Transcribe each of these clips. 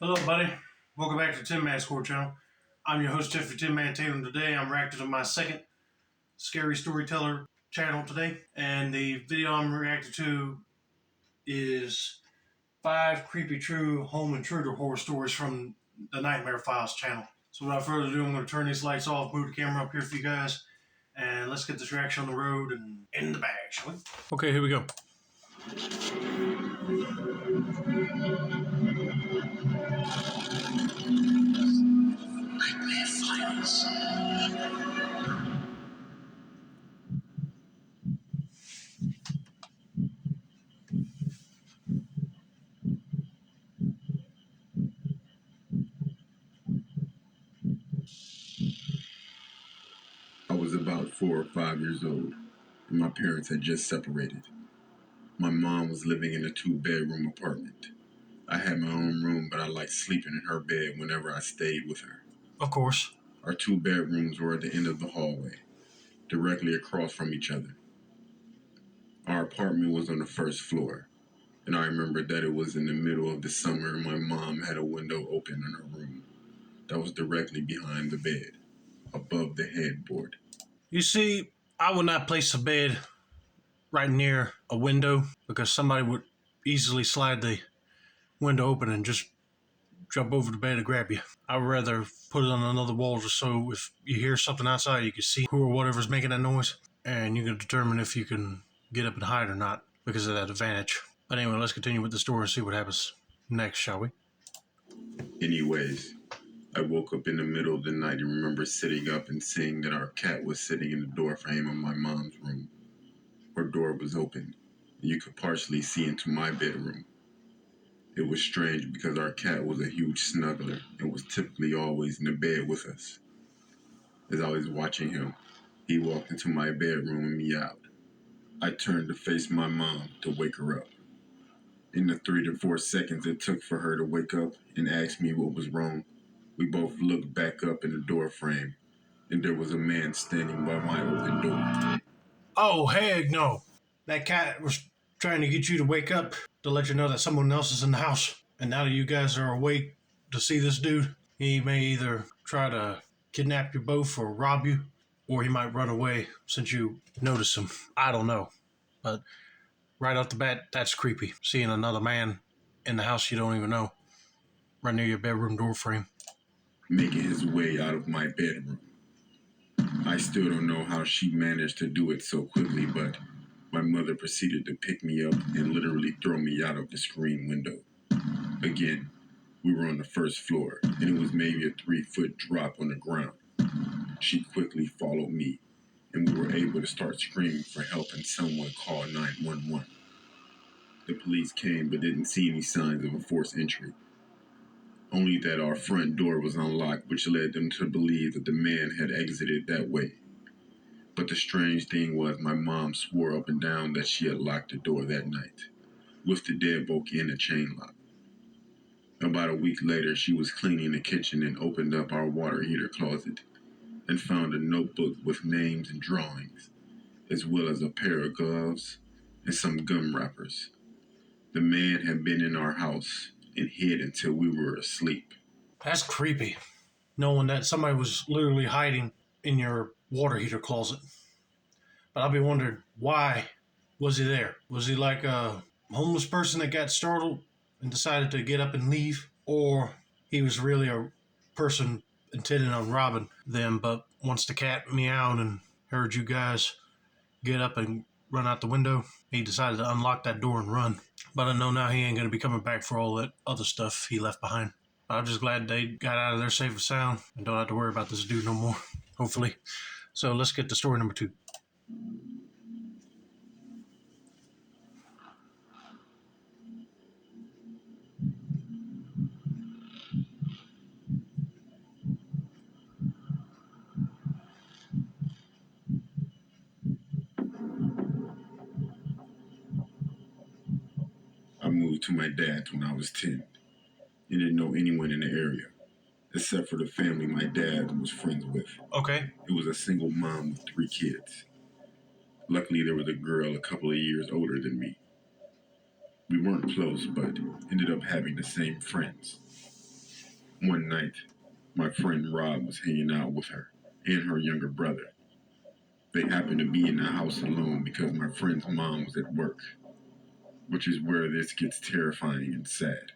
Hello, buddy. Welcome back to the Tin Man Score channel. I'm your host, Jeffrey Tin Man Tatum. Today, I'm reacting to my second scary storyteller channel today, and the video I'm reacting to is 5 creepy true home intruder horror stories from the Nightmare Files channel. So without further ado, I'm going to turn these lights off, move the camera up here for you guys, and let's get this reaction on the road and in the bag, shall we? Okay, here we go. Nightmare Files. I was about 4 or 5 years old, and my parents had just separated. My mom was living in a 2-bedroom apartment. I had my own room, but I liked sleeping in her bed whenever I stayed with her. Of course. Our 2 bedrooms were at the end of the hallway, directly across from each other. Our apartment was on the first floor, and I remember that it was in the middle of the summer and my mom had a window open in her room that was directly behind the bed, above the headboard. You see, I would not place a bed right near a window because somebody would easily slide the window open and just jump over the bed to grab you. I would rather put it on another wall just so if you hear something outside, you can see who or whatever's making that noise, and you can determine if you can get up and hide or not because of that advantage. But anyway, let's continue with the story and see what happens next, shall we? Anyways, I woke up in the middle of the night and remember sitting up and seeing that our cat was sitting in the door frame of my mom's room. Her door was open, and you could partially see into my bedroom. It was strange because our cat was a huge snuggler and was typically always in the bed with us. As I was watching him, he walked into my bedroom and meowed. I turned to face my mom to wake her up. In the 3 to 4 seconds it took for her to wake up and ask me what was wrong, we both looked back up in the door frame, and there was a man standing by my open door. Oh, heck no. That cat was trying to get you to wake up to let you know that someone else is in the house. And now that you guys are awake to see this dude, he may either try to kidnap you both or rob you, or he might run away since you notice him. I don't know. But right off the bat, that's creepy. Seeing another man in the house you don't even know, right near your bedroom door frame. Making his way out of my bedroom. I still don't know how she managed to do it so quickly, but my mother proceeded to pick me up and literally throw me out of the screen window. Again, we were on the first floor, and it was maybe a 3-foot drop on the ground. She quickly followed me, and we were able to start screaming for help, and someone called 911. The police came but didn't see any signs of a forced entry. Only that our front door was unlocked, which led them to believe that the man had exited that way. But the strange thing was my mom swore up and down that she had locked the door that night, with the deadbolt and a chain lock. About a week later, she was cleaning the kitchen and opened up our water heater closet and found a notebook with names and drawings, as well as a pair of gloves and some gum wrappers. The man had been in our house and hid until we were asleep. That's creepy, knowing that somebody was literally hiding in your water heater closet. But I'll be wondering, why was he there? Was he like a homeless person that got startled and decided to get up and leave? Or he was really a person intending on robbing them, but once the cat meowed and heard you guys get up and run out the window, he decided to unlock that door and run. But I know now he ain't going to be coming back for all that other stuff he left behind. I'm just glad they got out of there safe and sound and don't have to worry about this dude no more, hopefully. So let's get to story number 2. I moved to my dad's when I was 10 and didn't know anyone in the area, except for the family my dad was friends with. Okay. It was a single mom with 3 kids. Luckily, there was a girl a couple of years older than me. We weren't close, but ended up having the same friends. One night, my friend Rob was hanging out with her and her younger brother. They happened to be in the house alone because my friend's mom was at work, which is where this gets terrifying and sad.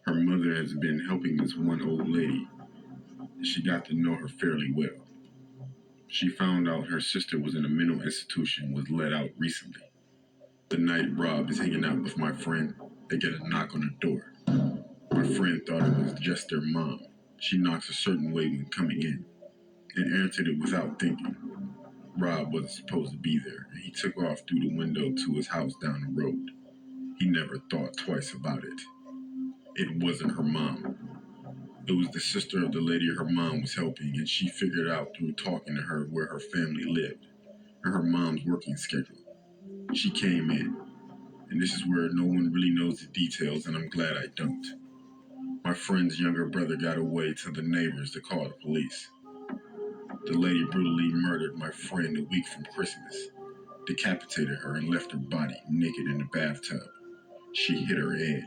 Her mother has been helping this one old lady, and she got to know her fairly well. She found out her sister was in a mental institution and was let out recently. The night Rob is hanging out with my friend, they get a knock on the door. My friend thought it was just their mom. She knocks a certain way when coming in, and answered it without thinking. Rob wasn't supposed to be there, and he took off through the window to his house down the road. He never thought twice about it. It wasn't her mom. It was the sister of the lady her mom was helping, and she figured out through talking to her where her family lived and her mom's working schedule. She came in, and this is where no one really knows the details, and I'm glad I don't. My friend's younger brother got away to the neighbors to call the police. The lady brutally murdered my friend a week from Christmas, decapitated her, and left her body naked in the bathtub. She hit her head.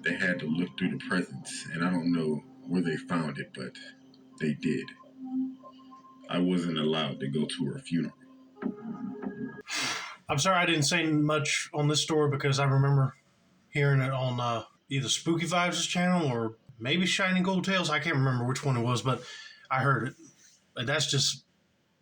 They had to look through the presents, and I don't know where they found it, but they did. I wasn't allowed to go to her funeral. I'm sorry I didn't say much on this story because I remember hearing it on either Spooky Vibes' channel or maybe Shining Gold Tales. I can't remember which one it was, but I heard it. But that's just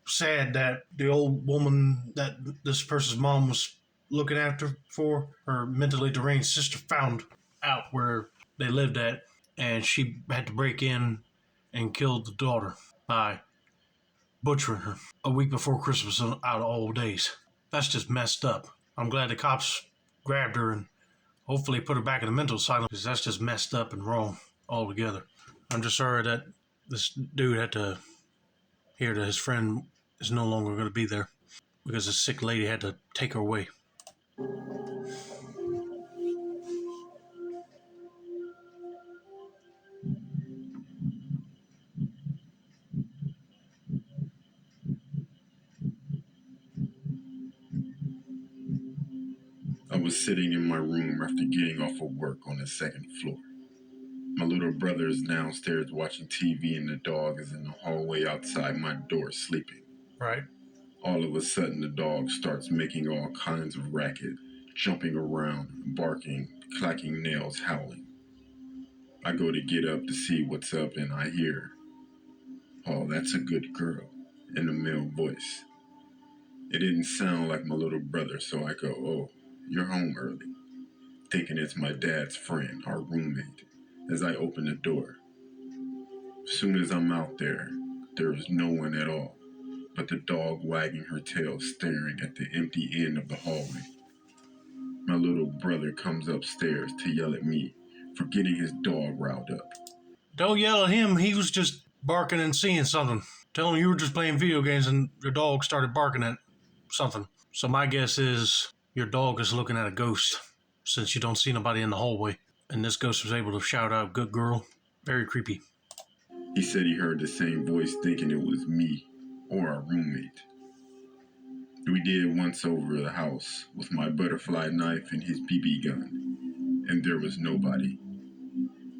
sad that the old woman that this person's mom was looking after for her mentally deranged sister found out where they lived at, and she had to break in and kill the daughter by butchering her a week before Christmas out of all days. That's just messed up. I'm glad the cops grabbed her and hopefully put her back in the mental asylum because that's just messed up and wrong altogether. I'm just sorry that this dude had to hear that his friend is no longer going to be there because a sick lady had to take her away. I was sitting in my room after getting off of work on the second floor. My little brother is downstairs watching TV, and the dog is in the hallway outside my door sleeping. Right. All of a sudden, the dog starts making all kinds of racket, jumping around, barking, clacking nails, howling. I go to get up to see what's up, and I hear, "Oh, that's a good girl," in a male voice. It didn't sound like my little brother, so I go, "Oh, you're home early," thinking it's my dad's friend, our roommate, as I open the door. As soon as I'm out there, there is no one at all, but the dog wagging her tail staring at the empty end of the hallway. My little brother comes upstairs to yell at me for getting his dog riled up. Don't yell at him. He was just barking and seeing something. Tell him you were just playing video games and your dog started barking at something. So my guess is your dog is looking at a ghost since you don't see nobody in the hallway. And this ghost was able to shout out, "Good girl." Very creepy. He said he heard the same voice thinking it was me or our roommate. We did once over the house with my butterfly knife and his BB gun, and there was nobody.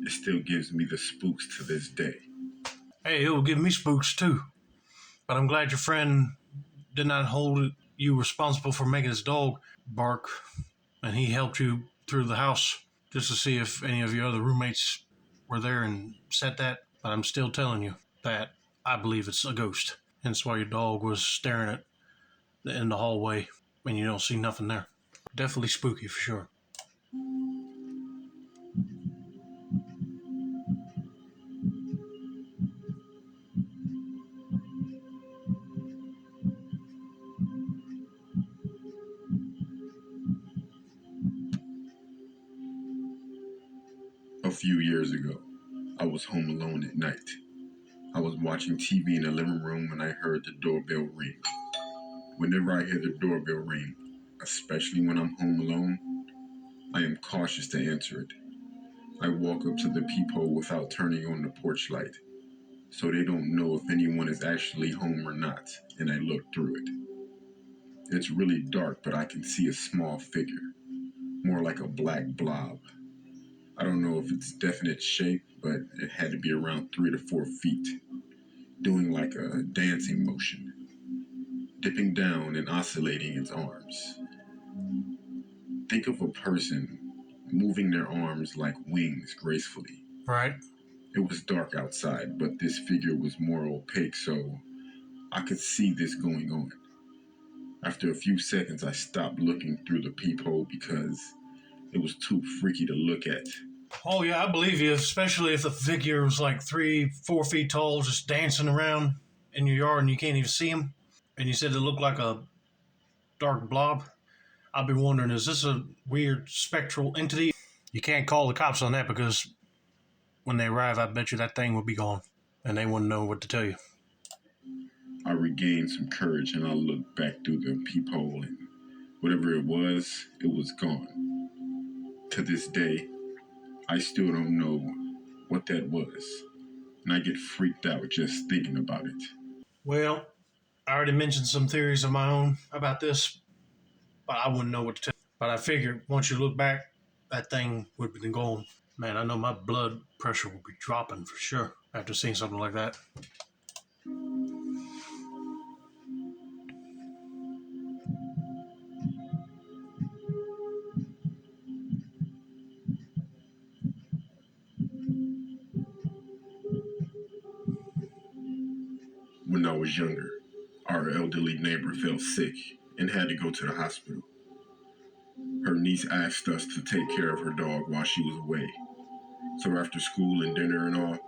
It still gives me the spooks to this day. Hey, it will give me spooks too. But I'm glad your friend did not hold you responsible for making his dog bark, and he helped you through the house just to see if any of your other roommates were there and said that. But I'm still telling you that I believe it's a ghost. Hence why your dog was staring at in the hallway and you don't see nothing there. Definitely spooky for sure. A few years ago, I was home alone at night. I was watching TV in the living room when I heard the doorbell ring. Whenever I hear the doorbell ring, especially when I'm home alone, I am cautious to answer it. I walk up to the peephole without turning on the porch light, so they don't know if anyone is actually home or not, and I look through it. It's really dark, but I can see a small figure, more like a black blob. I don't know if it's definite shape, but it had to be around 3 to 4 feet, doing like a dancing motion, dipping down and oscillating its arms. Think of a person moving their arms like wings gracefully. Right. It was dark outside, but this figure was more opaque, so I could see this going on. After a few seconds, I stopped looking through the peephole because it was too freaky to look at. Oh, yeah, I believe you, especially if the figure was like 3, 4 feet tall, just dancing around in your yard and you can't even see him. And you said it looked like a dark blob. I'd be wondering, is this a weird spectral entity? You can't call the cops on that because when they arrive, I bet you that thing will be gone and they wouldn't know what to tell you. I regained some courage and I looked back through the peephole, and whatever it was gone. To this day, I still don't know what that was, and I get freaked out just thinking about it. Well, I already mentioned some theories of my own about this, but I wouldn't know what to tell you. But I figured once you look back, that thing would be gone. Man, I know my blood pressure will be dropping for sure after seeing something like that. When I was younger, our elderly neighbor fell sick and had to go to the hospital. Her niece asked us to take care of her dog while she was away. So after school and dinner and all,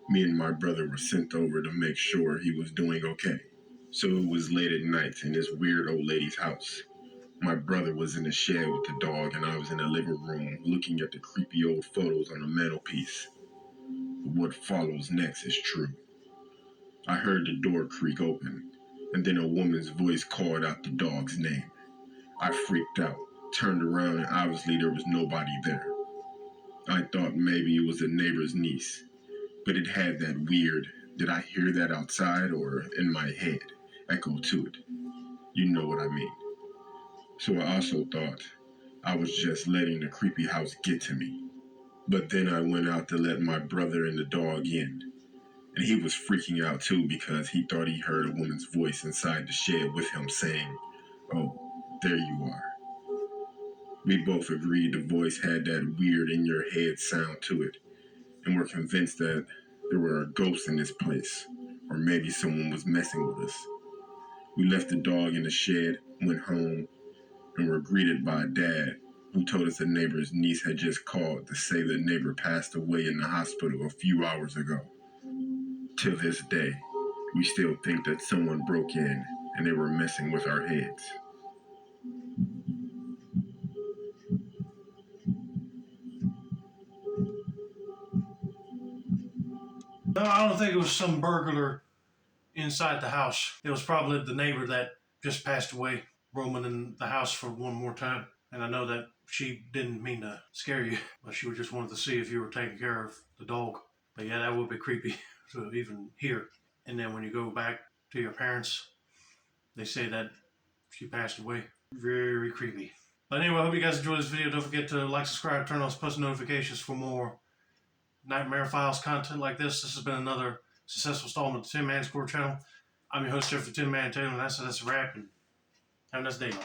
me and my brother were sent over to make sure he was doing okay. So it was late at night in this weird old lady's house. My brother was in the shed with the dog, and I was in the living room looking at the creepy old photos on the mantelpiece. But what follows next is true. I heard the door creak open, and then a woman's voice called out the dog's name. I freaked out, turned around, and obviously there was nobody there. I thought maybe it was a neighbor's niece, but it had that weird, did I hear that outside or in my head, echo to it. You know what I mean. So I also thought I was just letting the creepy house get to me. But then I went out to let my brother and the dog in, and he was freaking out too because he thought he heard a woman's voice inside the shed with him saying, "Oh, there you are." We both agreed the voice had that weird in your head sound to it, and were convinced that there were ghosts in this place, or maybe someone was messing with us. We left the dog in the shed, went home, and were greeted by a dad who told us the neighbor's niece had just called to say the neighbor passed away in the hospital a few hours ago. To this day, we still think that someone broke in and they were messing with our heads. No, I don't think it was some burglar inside the house. It was probably the neighbor that just passed away, roaming in the house for one more time. And I know that she didn't mean to scare you, but she just wanted to see if you were taking care of the dog. But yeah, that would be creepy to even hear. And then when you go back to your parents, they say that she passed away. Very creepy. But anyway, I hope you guys enjoyed this video. Don't forget to like, subscribe, turn on post notifications for more Nightmare Files content like this. This has been another successful installment of the Tin Man Score channel. I'm your host, Jeff, for Tin Man Taylor, and that's a wrap. And have a nice day, man.